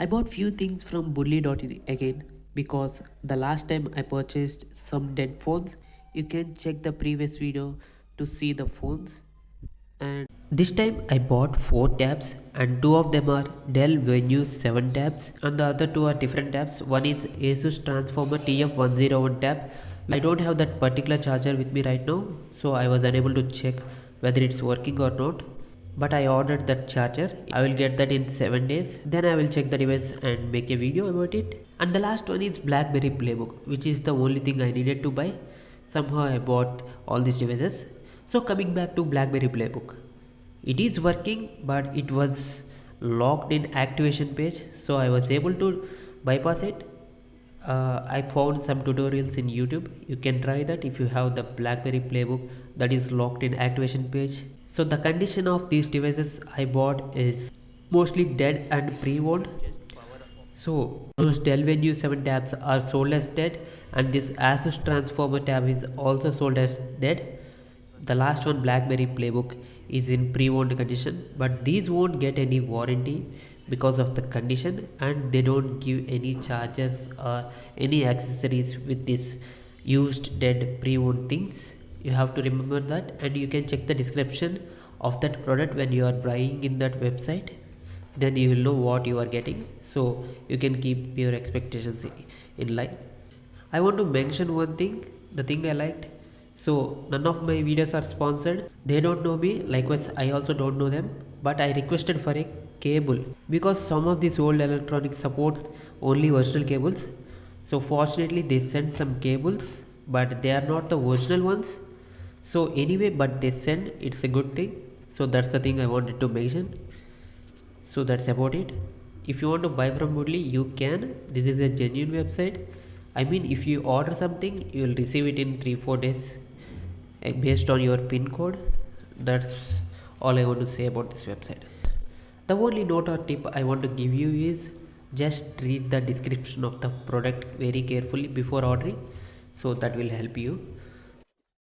I bought few things from Budli.in again because the last time I purchased some dead phones. You can check the previous video to see the phones. And this time I bought 4 tabs and 2 of them are Dell Venue 7 tabs and the other 2 are different tabs. One is Asus Transformer TF101 tab. I don't have that particular charger with me right now, so I was unable to check whether it's working or not. But I ordered that charger. I will get that in 7 days. Then I will check the device and make a video about it. And the last one is BlackBerry Playbook, which is the only thing I needed to buy. Somehow I bought all these devices. So coming back to BlackBerry Playbook, it is working, but it was locked in activation page, so I was able to bypass it. I found some tutorials in YouTube. You can try that if you have the BlackBerry Playbook that is locked in activation page. So the condition of these devices I bought is mostly dead and pre-owned. So those Dell Venue 7 tabs are sold as dead, and this Asus Transformer tab is also sold as dead. The last one, BlackBerry Playbook, is in pre-owned condition, but these won't get any warranty because of the condition, and they don't give any chargers or any accessories with this used dead pre-owned things. You have to remember that, and you can check the description of that product when you are buying in that website. Then you will know what you are getting, so you can keep your expectations in line. I want to mention one thing, the thing I liked. So none of my videos are sponsored. They don't know me, likewise I also don't know them. But I requested for a cable because some of these old electronics supports only original cables. So fortunately they sent some cables, but they are not the original ones. So anyway, but they send, it's a good thing. So that's the thing I wanted to mention. So that's about it. If you want to buy from Budli, you can. This is a genuine website. I mean, if you order something, you will receive it in 3-4 days based on your pin code. That's all I want to say about this website. The only note or tip I want to give you is just read the description of the product very carefully before ordering, so that will help you.